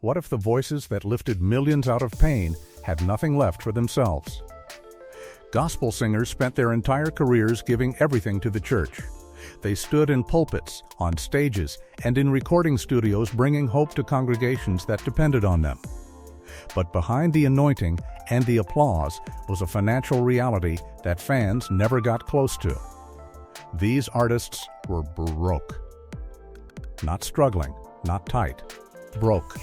What if the voices that lifted millions out of pain had nothing left for themselves? Gospel singers spent their entire careers giving everything to the church. They stood in pulpits, on stages, and in recording studios bringing hope to congregations that depended on them. But behind the anointing and the applause was a financial reality that fans never got close to. These artists were broke. Not struggling, not tight. Broke.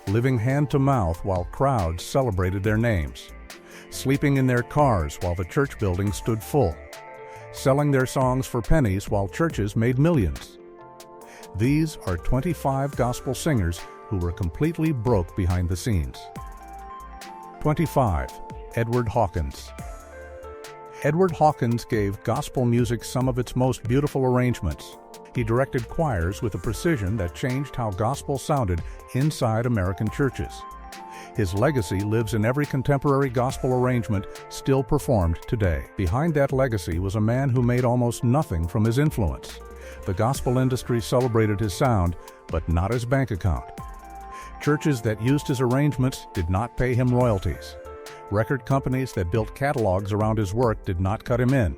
Living hand to mouth while crowds celebrated their names. Sleeping in their cars while the church building stood full. Selling their songs for pennies while churches made millions. These are 25 gospel singers who were completely broke behind the scenes. 25. Edward Hawkins. Edward Hawkins gave gospel music some of its most beautiful arrangements. He directed choirs with a precision that changed how gospel sounded inside American churches. His legacy lives in every contemporary gospel arrangement still performed today. Behind that legacy was a man who made almost nothing from his influence. The gospel industry celebrated his sound, but not his bank account. Churches that used his arrangements did not pay him royalties. Record companies that built catalogs around his work did not cut him in.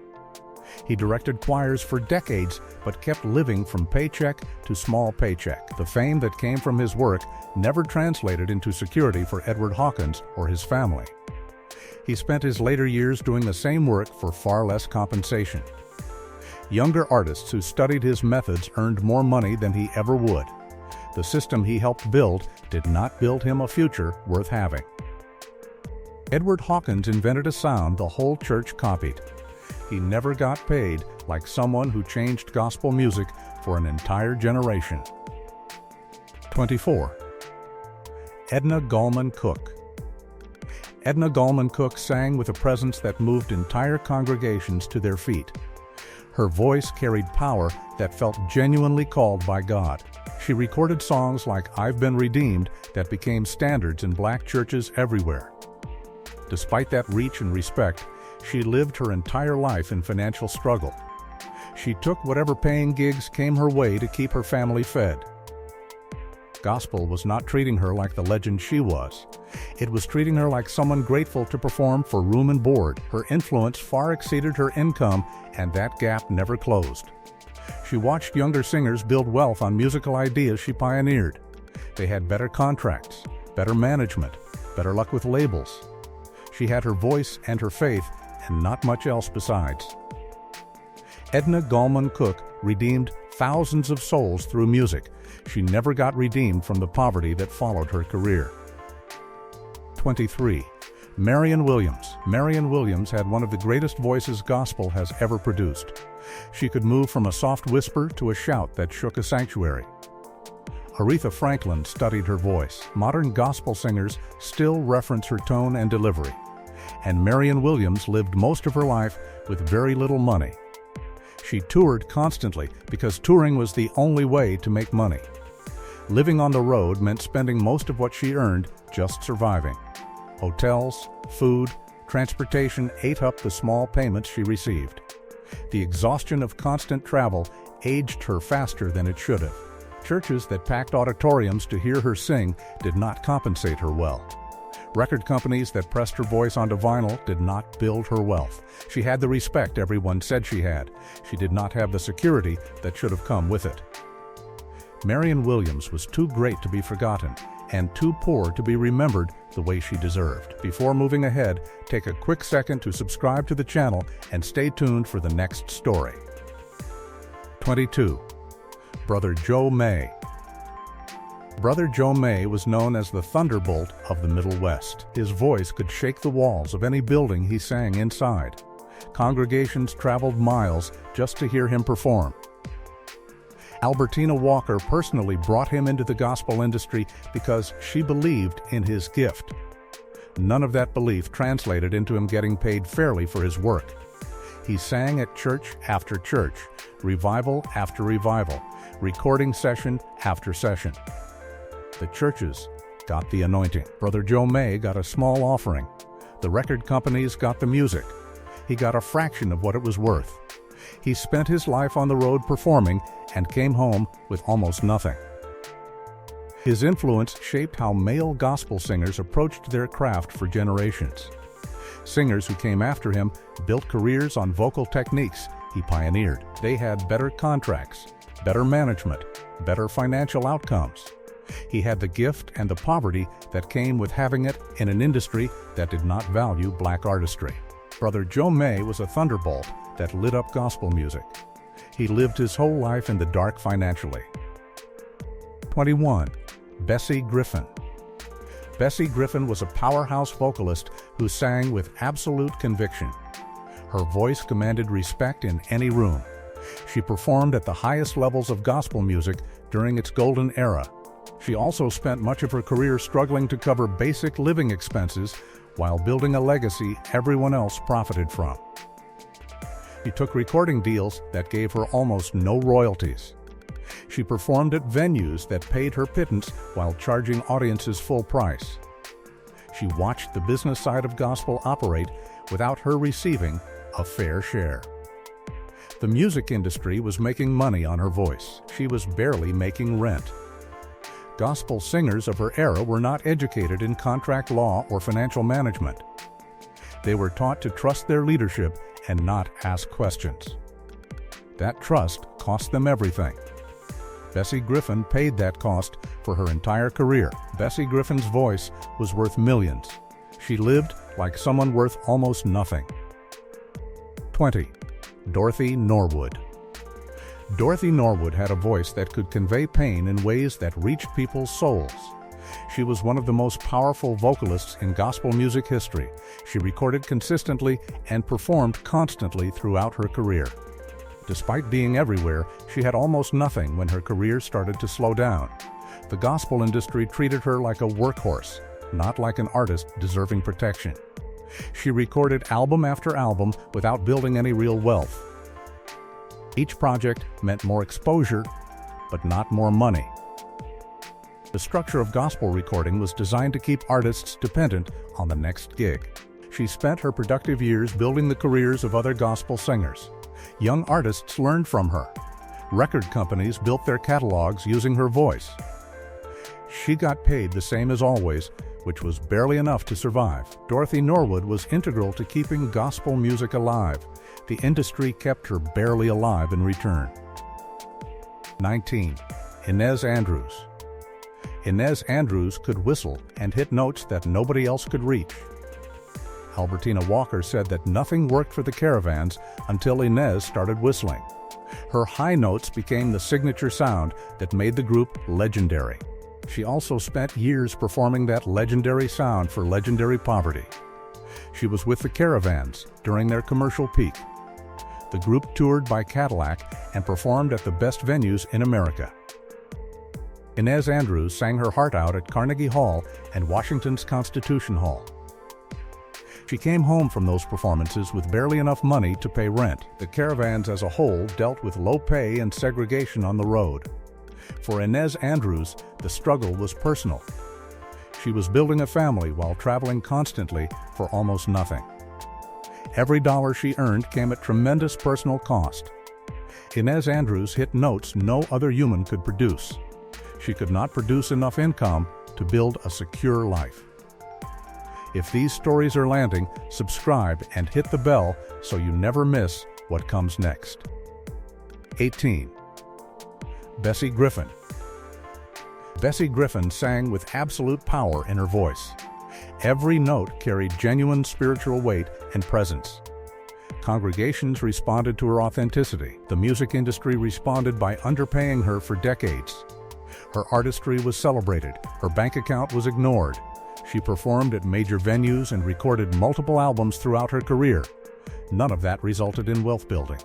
He directed choirs for decades, but kept living from paycheck to small paycheck. The fame that came from his work never translated into security for Edward Hawkins or his family. He spent his later years doing the same work for far less compensation. Younger artists who studied his methods earned more money than he ever would. The system he helped build did not build him a future worth having. Edward Hawkins invented a sound the whole church copied. He never got paid like someone who changed gospel music for an entire generation. 24. Edna Gallman Cook. Edna Gallman Cook sang with a presence that moved entire congregations to their feet. Her voice carried power that felt genuinely called by God. She recorded songs like I've Been Redeemed that became standards in black churches everywhere. Despite that reach and respect, she lived her entire life in financial struggle. She took whatever paying gigs came her way to keep her family fed. Gospel was not treating her like the legend she was. It was treating her like someone grateful to perform for room and board. Her influence far exceeded her income, and that gap never closed. She watched younger singers build wealth on musical ideas she pioneered. They had better contracts, better management, better luck with labels. She had her voice and her faith, and not much else besides. Edna Gallman Cook redeemed thousands of souls through music. She never got redeemed from the poverty that followed her career. 23. Marion Williams. Marion Williams had one of the greatest voices gospel has ever produced. She could move from a soft whisper to a shout that shook a sanctuary. Aretha Franklin studied her voice. Modern gospel singers still reference her tone and delivery. And Marion Williams lived most of her life with very little money. She toured constantly because touring was the only way to make money. Living on the road meant spending most of what she earned just surviving. Hotels, food, transportation ate up the small payments she received. The exhaustion of constant travel aged her faster than it should have. Churches that packed auditoriums to hear her sing did not compensate her well. Record companies that pressed her voice onto vinyl did not build her wealth. She had the respect everyone said she had. She did not have the security that should have come with it. Marion Williams was too great to be forgotten and too poor to be remembered the way she deserved. Before moving ahead, take a quick second to subscribe to the channel and stay tuned for the next story. 22. Brother Joe May. Brother Joe May was known as the Thunderbolt of the Middle West. His voice could shake the walls of any building he sang inside. Congregations traveled miles just to hear him perform. Albertina Walker personally brought him into the gospel industry because she believed in his gift. None of that belief translated into him getting paid fairly for his work. He sang at church after church, revival after revival, recording session after session. The churches got the anointing. Brother Joe May got a small offering. The record companies got the music. He got a fraction of what it was worth. He spent his life on the road performing and came home with almost nothing. His influence shaped how male gospel singers approached their craft for generations. Singers who came after him built careers on vocal techniques he pioneered. They had better contracts, better management, better financial outcomes. He had the gift and the poverty that came with having it in an industry that did not value black artistry. Brother Joe May was a thunderbolt that lit up gospel music. He lived his whole life in the dark financially. 21. Bessie Griffin. Bessie Griffin was a powerhouse vocalist who sang with absolute conviction. Her voice commanded respect in any room. She performed at the highest levels of gospel music during its golden era. She also spent much of her career struggling to cover basic living expenses while building a legacy everyone else profited from. She took recording deals that gave her almost no royalties. She performed at venues that paid her pittance while charging audiences full price. She watched the business side of gospel operate without her receiving a fair share. The music industry was making money on her voice. She was barely making rent. Gospel singers of her era were not educated in contract law or financial management. They were taught to trust their leadership and not ask questions. That trust cost them everything. Bessie Griffin paid that cost for her entire career. Bessie Griffin's voice was worth millions. She lived like someone worth almost nothing. 20. Dorothy Norwood. Dorothy Norwood had a voice that could convey pain in ways that reached people's souls. She was one of the most powerful vocalists in gospel music history. She recorded consistently and performed constantly throughout her career. Despite being everywhere, she had almost nothing when her career started to slow down. The gospel industry treated her like a workhorse, not like an artist deserving protection. She recorded album after album without building any real wealth. Each project meant more exposure, but not more money. The structure of gospel recording was designed to keep artists dependent on the next gig. She spent her productive years building the careers of other gospel singers. Young artists learned from her. Record companies built their catalogs using her voice. She got paid the same as always, which was barely enough to survive. Dorothy Norwood was integral to keeping gospel music alive. The industry kept her barely alive in return. 19. Inez Andrews. Inez Andrews could whistle and hit notes that nobody else could reach. Albertina Walker said that nothing worked for the Caravans until Inez started whistling. Her high notes became the signature sound that made the group legendary. She also spent years performing that legendary sound for legendary poverty. She was with the Caravans during their commercial peak. The group toured by Cadillac and performed at the best venues in America. Inez Andrews sang her heart out at Carnegie Hall and Washington's Constitution Hall. She came home from those performances with barely enough money to pay rent. The Caravans as a whole dealt with low pay and segregation on the road. For Inez Andrews, the struggle was personal. She was building a family while traveling constantly for almost nothing. Every dollar she earned came at tremendous personal cost. Inez Andrews hit notes no other human could produce. She could not produce enough income to build a secure life. If these stories are landing, subscribe and hit the bell so you never miss what comes next. 18. Bessie Griffin. Bessie Griffin sang with absolute power in her voice. Every note carried genuine spiritual weight and presence. Congregations responded to her authenticity. The music industry responded by underpaying her for decades. Her artistry was celebrated. Her bank account was ignored. She performed at major venues and recorded multiple albums throughout her career. None of that resulted in wealth building.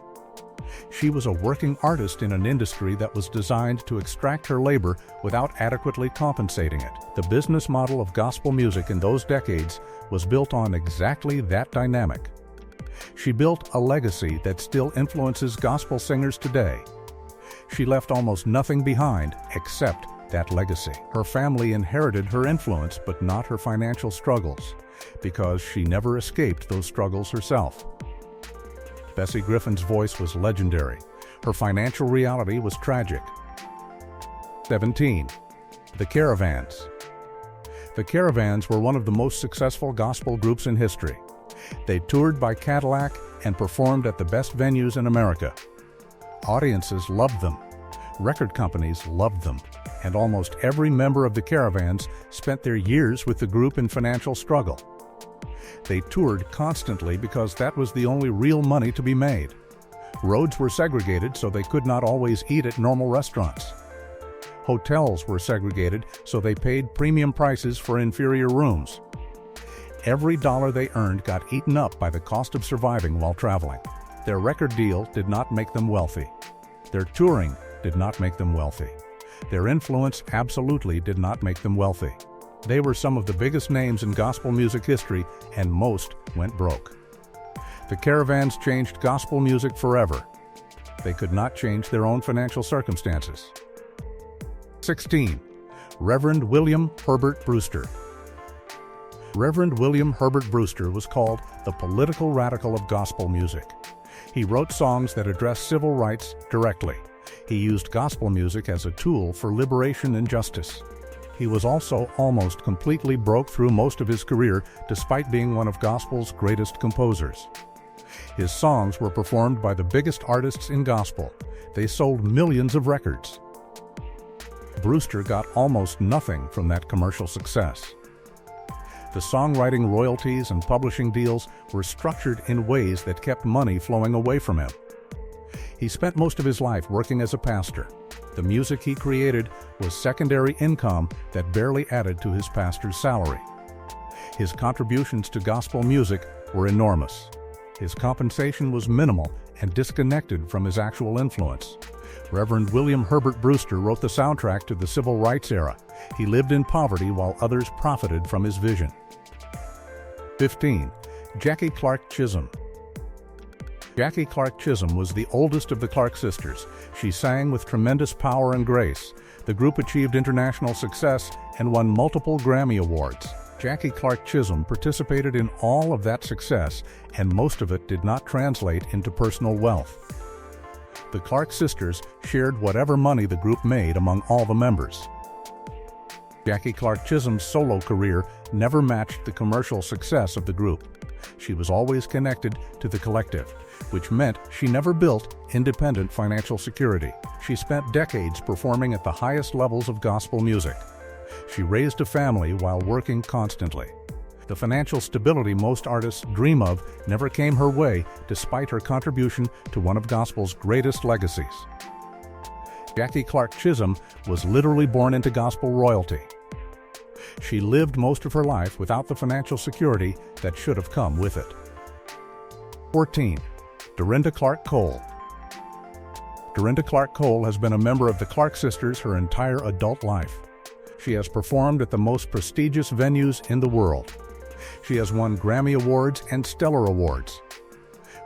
She was a working artist in an industry that was designed to extract her labor without adequately compensating it. The business model of gospel music in those decades was built on exactly that dynamic. She built a legacy that still influences gospel singers today. She left almost nothing behind except that legacy. Her family inherited her influence but not her financial struggles, because she never escaped those struggles herself. Bessie Griffin's voice was legendary. Her financial reality was tragic. 17. The Caravans. The Caravans were one of the most successful gospel groups in history. They toured by Cadillac and performed at the best venues in America. Audiences loved them. Record companies loved them. And almost every member of the Caravans spent their years with the group in financial struggle. They toured constantly because that was the only real money to be made. Roads were segregated, so they could not always eat at normal restaurants. Hotels were segregated, so they paid premium prices for inferior rooms. Every dollar they earned got eaten up by the cost of surviving while traveling. Their record deal did not make them wealthy. Their touring did not make them wealthy. Their influence absolutely did not make them wealthy. They were some of the biggest names in gospel music history, and most went broke. The Caravans changed gospel music forever. They could not change their own financial circumstances. 16. Reverend William Herbert Brewster. Reverend William Herbert Brewster was called the political radical of gospel music. He wrote songs that addressed civil rights directly. He used gospel music as a tool for liberation and justice. He was also almost completely broke through most of his career, despite being one of gospel's greatest composers. His songs were performed by the biggest artists in gospel. They sold millions of records. Brewster got almost nothing from that commercial success. The songwriting royalties and publishing deals were structured in ways that kept money flowing away from him. He spent most of his life working as a pastor. The music he created was secondary income that barely added to his pastor's salary. His contributions to gospel music were enormous. His compensation was minimal and disconnected from his actual influence. Reverend William Herbert Brewster wrote the soundtrack to the civil rights era. He lived in poverty while others profited from his vision. 15. Jackie Clark Chisholm. Jackie Clark Chisholm was the oldest of the Clark sisters. She sang with tremendous power and grace. The group achieved international success and won multiple Grammy Awards. Jackie Clark Chisholm participated in all of that success, and most of it did not translate into personal wealth. The Clark sisters shared whatever money the group made among all the members. Jackie Clark Chisholm's solo career never matched the commercial success of the group. She was always connected to the collective, which meant she never built independent financial security. She spent decades performing at the highest levels of gospel music. She raised a family while working constantly. The financial stability most artists dream of never came her way, despite her contribution to one of gospel's greatest legacies. Jackie Clark Chisholm was literally born into gospel royalty. She lived most of her life without the financial security that should have come with it. 14. Dorinda Clark Cole. Dorinda Clark Cole has been a member of the Clark sisters her entire adult life. She has performed at the most prestigious venues in the world. She has won Grammy Awards and Stellar Awards.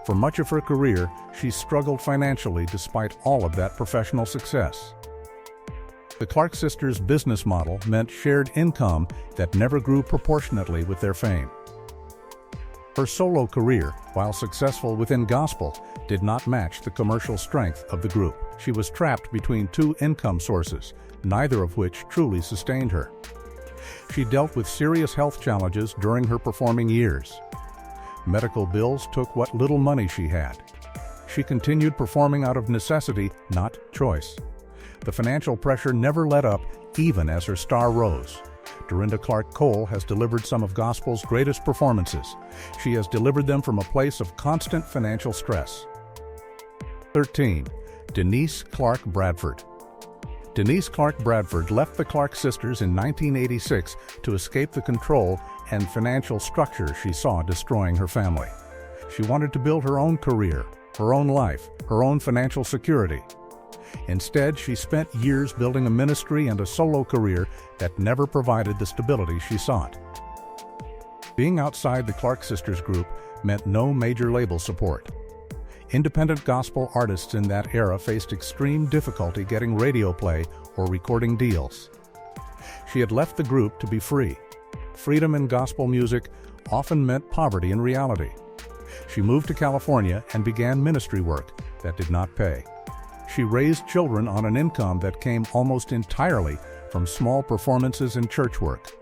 For much of her career, she struggled financially despite all of that professional success. The Clark sisters' business model meant shared income that never grew proportionately with their fame. Her solo career, while successful within gospel, did not match the commercial strength of the group. She was trapped between two income sources, neither of which truly sustained her. She dealt with serious health challenges during her performing years. Medical bills took what little money she had. She continued performing out of necessity, not choice. The financial pressure never let up, even as her star rose. Dorinda Clark Cole has delivered some of gospel's greatest performances. She has delivered them from a place of constant financial stress. 13. Denise Clark Bradford. Denise Clark Bradford left the Clark sisters in 1986 to escape the control and financial structure she saw destroying her family. She wanted to build her own career, her own life, her own financial security. Instead, she spent years building a ministry and a solo career that never provided the stability she sought. Being outside the Clark sisters group meant no major label support. Independent gospel artists in that era faced extreme difficulty getting radio play or recording deals. She had left the group to be free. Freedom in gospel music often meant poverty in reality. She moved to California and began ministry work that did not pay. She raised children on an income that came almost entirely from small performances in church work.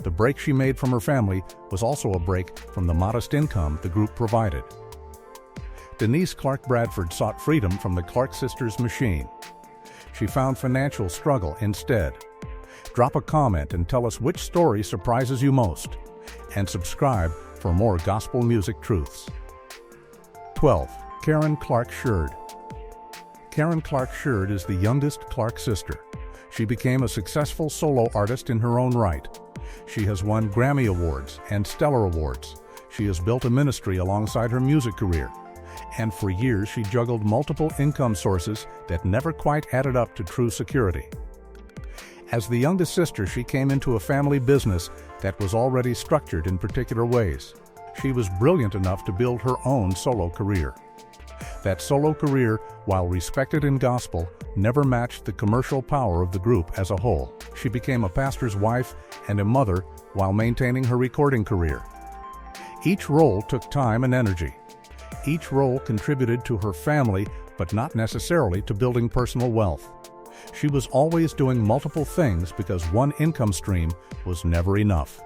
The break she made from her family was also a break from the modest income the group provided. Denise Clark Bradford sought freedom from the Clark sisters' machine. She found financial struggle instead. Drop a comment and tell us which story surprises you most. And subscribe for more gospel music truths. 12. Karen Clark Sherd. Karen Clark Sherd is the youngest Clark sister. She became a successful solo artist in her own right. She has won Grammy Awards and Stellar Awards. She has built a ministry alongside her music career. And for years she juggled multiple income sources that never quite added up to true security. As the youngest sister, she came into a family business that was already structured in particular ways. She was brilliant enough to build her own solo career. That solo career, while respected in gospel, never matched the commercial power of the group as a whole. She became a pastor's wife and a mother while maintaining her recording career. Each role took time and energy. Each role contributed to her family, but not necessarily to building personal wealth. She was always doing multiple things because one income stream was never enough.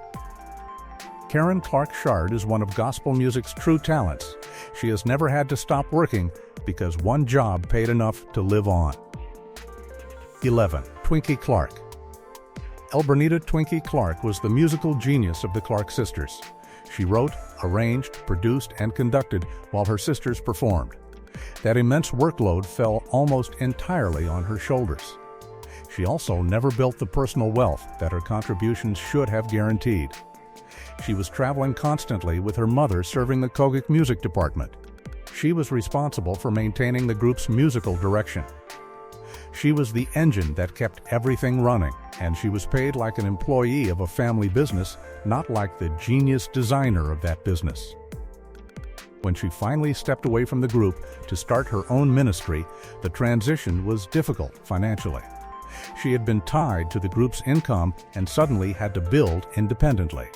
Karen Clark Sherd is one of gospel music's true talents. She has never had to stop working because one job paid enough to live on. 11. Twinkie Clark. Elbernita Twinkie Clark was the musical genius of the Clark sisters. She wrote, arranged, produced, and conducted while her sisters performed. That immense workload fell almost entirely on her shoulders. She also never built the personal wealth that her contributions should have guaranteed. She was traveling constantly with her mother serving the Kogic music department. She was responsible for maintaining the group's musical direction. She was the engine that kept everything running, and she was paid like an employee of a family business, not like the genius designer of that business. When she finally stepped away from the group to start her own ministry, the transition was difficult financially. She had been tied to the group's income and suddenly had to build independently.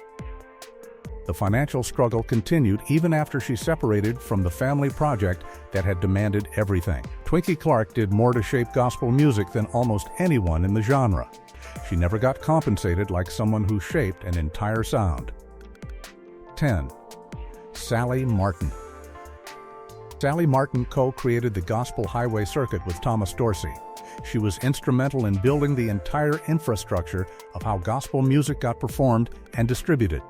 The financial struggle continued even after she separated from the family project that had demanded everything. Twinkie Clark did more to shape gospel music than almost anyone in the genre. She never got compensated like someone who shaped an entire sound. 10. Sally Martin. Sally Martin co-created the Gospel Highway Circuit with Thomas Dorsey. She was instrumental in building the entire infrastructure of how gospel music got performed and distributed.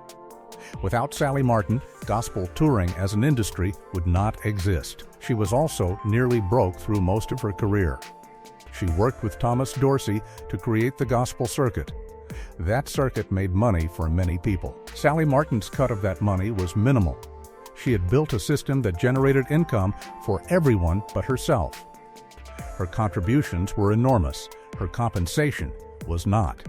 Without Sally Martin, gospel touring as an industry would not exist. She was also nearly broke through most of her career. She worked with Thomas Dorsey to create the gospel circuit. That circuit made money for many people. Sally Martin's cut of that money was minimal. She had built a system that generated income for everyone but herself. Her contributions were enormous. Her compensation was not.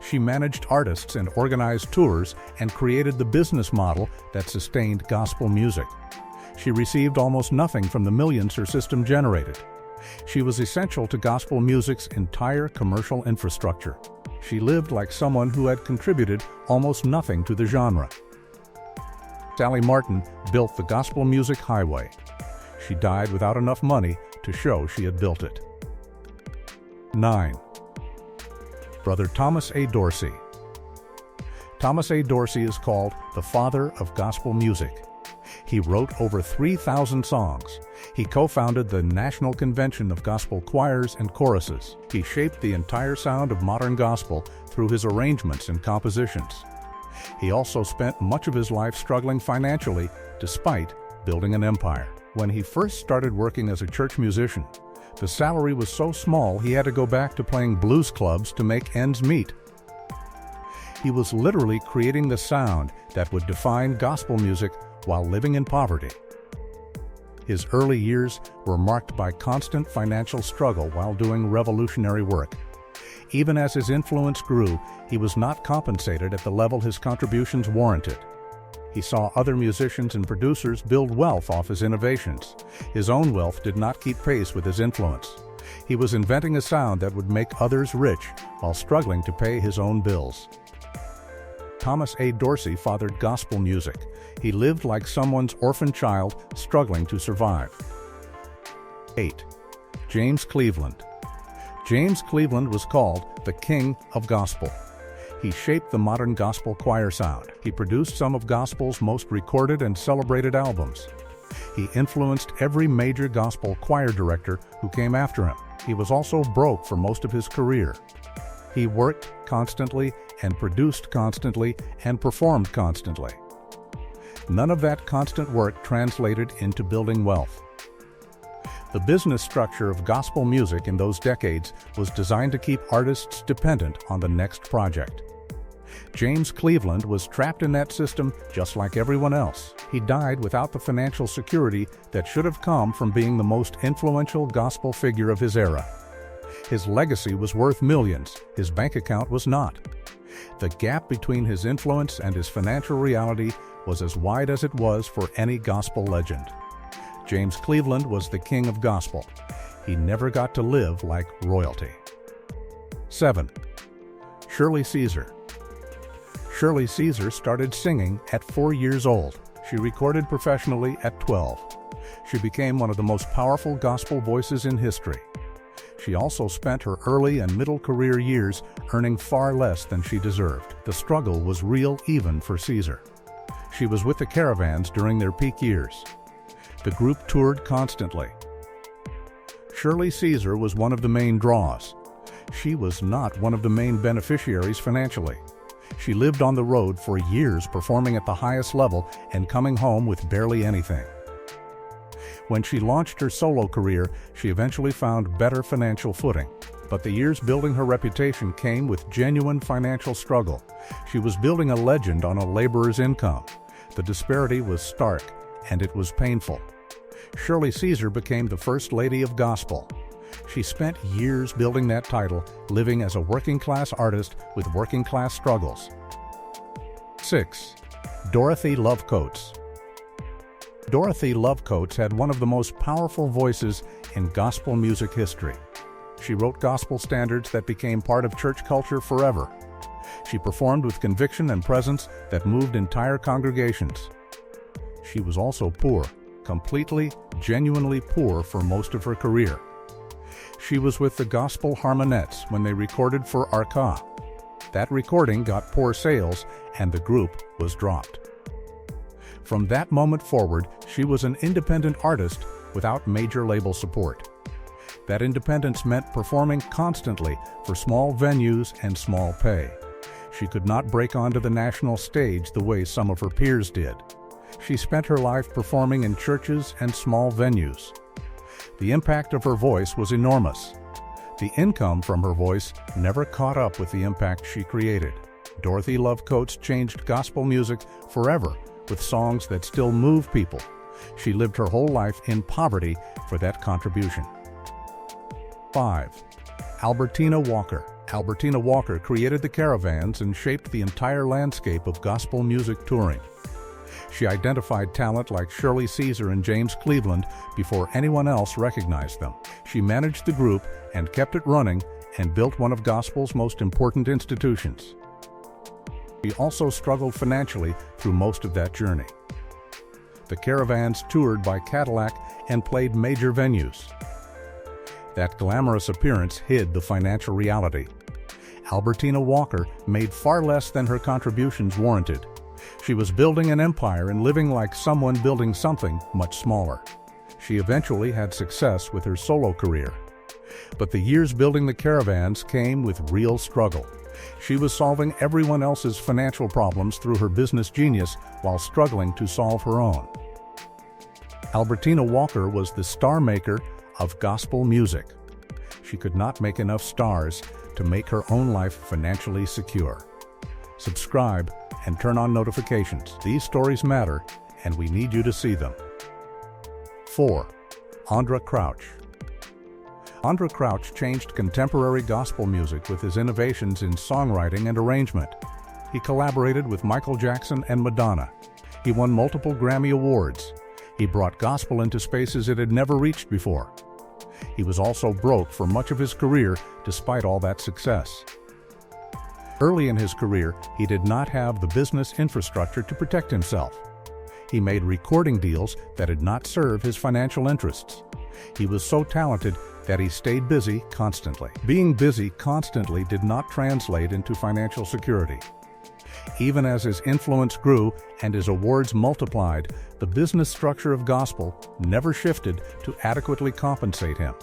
She managed artists and organized tours and created the business model that sustained gospel music. She received almost nothing from the millions her system generated. She was essential to gospel music's entire commercial infrastructure. She lived like someone who had contributed almost nothing to the genre. Sally Martin built the gospel music highway. She died without enough money to show she had built it. 9. Brother Thomas A. Dorsey. Thomas A. Dorsey is called the father of gospel music. He wrote over 3,000 songs. He co-founded the National Convention of Gospel Choirs and Choruses. He shaped the entire sound of modern gospel through his arrangements and compositions. He also spent much of his life struggling financially despite building an empire. When he first started working as a church musician, the salary was so small he had to go back to playing blues clubs to make ends meet. He was literally creating the sound that would define gospel music while living in poverty. His early years were marked by constant financial struggle while doing revolutionary work. Even as his influence grew, he was not compensated at the level his contributions warranted. He saw other musicians and producers build wealth off his innovations. His own wealth did not keep pace with his influence. He was inventing a sound that would make others rich while struggling to pay his own bills. Thomas A. Dorsey fathered gospel music. He lived like someone's orphan child struggling to survive. 8. James Cleveland. James Cleveland was called the King of Gospel. He shaped the modern gospel choir sound. He produced some of gospel's most recorded and celebrated albums. He influenced every major gospel choir director who came after him. He was also broke for most of his career. He worked constantly and produced constantly and performed constantly. None of that constant work translated into building wealth. The business structure of gospel music in those decades was designed to keep artists dependent on the next project. James Cleveland was trapped in that system just like everyone else. He died without the financial security that should have come from being the most influential gospel figure of his era. His legacy was worth millions. His bank account was not. The gap between his influence and his financial reality was as wide as it was for any gospel legend. James Cleveland was the king of gospel. He never got to live like royalty. 7. Shirley Caesar. Shirley Caesar started singing at 4 years old. She recorded professionally at 12. She became one of the most powerful gospel voices in history. She also spent her early and middle career years earning far less than she deserved. The struggle was real even for Caesar. She was with the Caravans during their peak years. The group toured constantly. Shirley Caesar was one of the main draws. She was not one of the main beneficiaries financially. She lived on the road for years, performing at the highest level and coming home with barely anything. When she launched her solo career, she eventually found better financial footing. But the years building her reputation came with genuine financial struggle. She was building a legend on a laborer's income. The disparity was stark, and it was painful. Shirley Caesar became the First Lady of Gospel. She spent years building that title, living as a working-class artist with working-class struggles. 6. Dorothy Love Coates. Dorothy Love Coates had one of the most powerful voices in gospel music history. She wrote gospel standards that became part of church culture forever. She performed with conviction and presence that moved entire congregations. She was also poor, completely, genuinely poor for most of her career. She was with the Gospel Harmonettes when they recorded for Arca. That recording got poor sales, and the group was dropped. From that moment forward, she was an independent artist without major label support. That independence meant performing constantly for small venues and small pay. She could not break onto the national stage the way some of her peers did. She spent her life performing in churches and small venues. The impact of her voice was enormous. The income from her voice never caught up with the impact she created. Dorothy Love Coates changed gospel music forever with songs that still move people. She lived her whole life in poverty for that contribution. 5. Albertina Walker. Albertina Walker created the Caravans and shaped the entire landscape of gospel music touring. She identified talent like Shirley Caesar and James Cleveland before anyone else recognized them. She managed the group and kept it running and built one of gospel's most important institutions. She also struggled financially through most of that journey. The Caravans toured by Cadillac and played major venues. That glamorous appearance hid the financial reality. Albertina Walker made far less than her contributions warranted. She was building an empire and living like someone building something much smaller. She eventually had success with her solo career. But the years building the Caravans came with real struggle. She was solving everyone else's financial problems through her business genius while struggling to solve her own. Albertina Walker was the star maker of gospel music. She could not make enough stars to make her own life financially secure. Subscribe and turn on notifications. These stories matter, and we need you to see them. 4. Andra Crouch. Andra Crouch changed contemporary gospel music with his innovations in songwriting and arrangement. He collaborated with Michael Jackson and Madonna. He won multiple Grammy Awards. He brought gospel into spaces it had never reached before. He was also broke for much of his career despite all that success. Early in his career, he did not have the business infrastructure to protect himself. He made recording deals that did not serve his financial interests. He was so talented that he stayed busy constantly. Being busy constantly did not translate into financial security. Even as his influence grew and his awards multiplied, the business structure of gospel never shifted to adequately compensate him.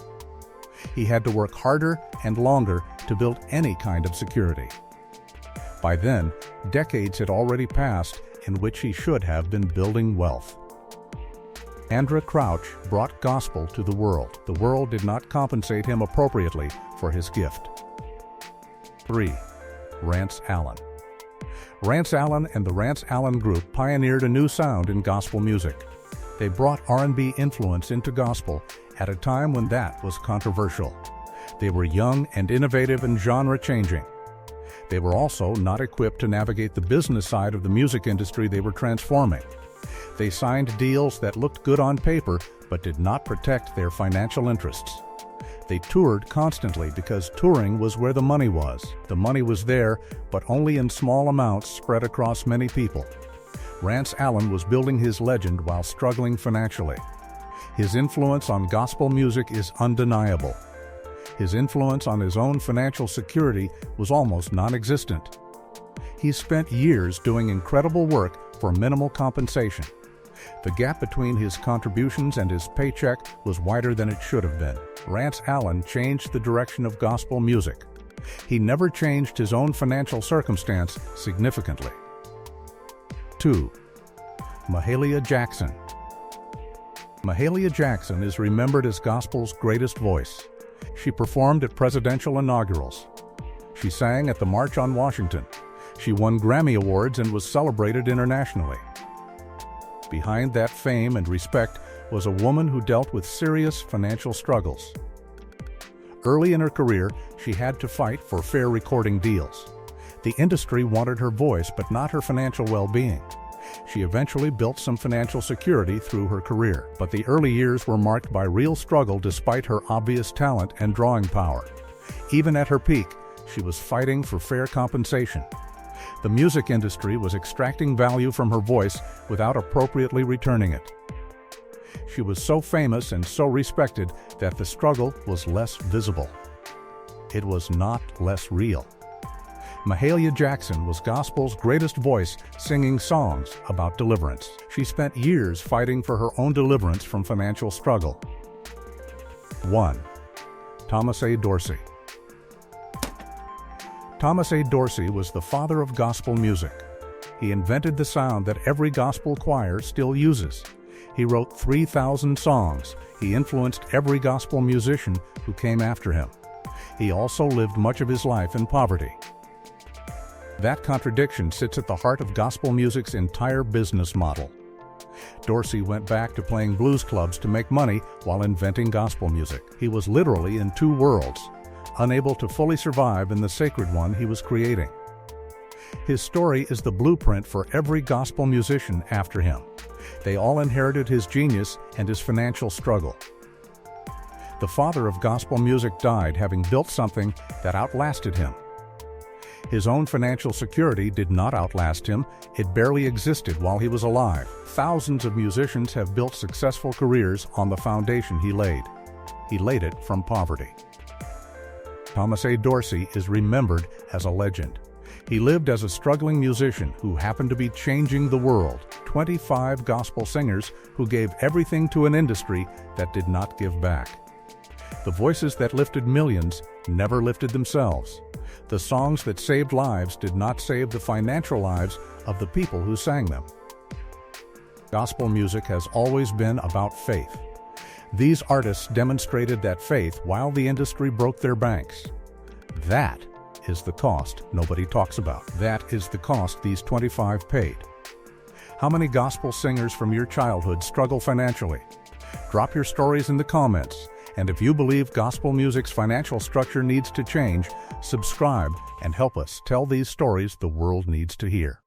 He had to work harder and longer to build any kind of security. By then, decades had already passed in which he should have been building wealth. Andrew Crouch brought gospel to the world. The world did not compensate him appropriately for his gift. 3. Rance Allen. Rance Allen and the Rance Allen Group pioneered a new sound in gospel music. They brought R&B influence into gospel at a time when that was controversial. They were young and innovative and genre-changing. They were also not equipped to navigate the business side of the music industry they were transforming. They signed deals that looked good on paper but did not protect their financial interests. They toured constantly because touring was where the money was. The money was there, but only in small amounts spread across many people. Rance Allen was building his legend while struggling financially. His influence on gospel music is undeniable. His influence on his own financial security was almost non-existent. He spent years doing incredible work for minimal compensation. The gap between his contributions and his paycheck was wider than it should have been. Rance Allen changed the direction of gospel music. He never changed his own financial circumstance significantly. 2. Mahalia Jackson. Mahalia Jackson is remembered as gospel's greatest voice. She performed at presidential inaugurals. She sang at the March on Washington. She won Grammy Awards and was celebrated internationally. Behind that fame and respect was a woman who dealt with serious financial struggles. Early in her career, she had to fight for fair recording deals. The industry wanted her voice, but not her financial well-being. She eventually built some financial security through her career, but the early years were marked by real struggle despite her obvious talent and drawing power. Even at her peak, she was fighting for fair compensation. The music industry was extracting value from her voice without appropriately returning it. She was so famous and so respected that the struggle was less visible. It was not less real. Mahalia Jackson was gospel's greatest voice, singing songs about deliverance. She spent years fighting for her own deliverance from financial struggle. 1. Thomas A. Dorsey. Thomas A. Dorsey was the father of gospel music. He invented the sound that every gospel choir still uses. He wrote 3,000 songs. He influenced every gospel musician who came after him. He also lived much of his life in poverty. That contradiction sits at the heart of gospel music's entire business model. Dorsey went back to playing blues clubs to make money while inventing gospel music. He was literally in two worlds, unable to fully survive in the sacred one he was creating. His story is the blueprint for every gospel musician after him. They all inherited his genius and his financial struggle. The father of gospel music died having built something that outlasted him. His own financial security did not outlast him. It barely existed while he was alive. Thousands of musicians have built successful careers on the foundation he laid. He laid it from poverty. Thomas A. Dorsey is remembered as a legend. He lived as a struggling musician who happened to be changing the world. 25 gospel singers who gave everything to an industry that did not give back. The voices that lifted millions never lifted themselves. The songs that saved lives did not save the financial lives of the people who sang them. Gospel music has always been about faith. These artists demonstrated that faith while the industry broke their banks. That is the cost nobody talks about. That is the cost these 25 paid. How many gospel singers from your childhood struggle financially? Drop your stories in the comments. And if you believe gospel music's financial structure needs to change, subscribe and help us tell these stories the world needs to hear.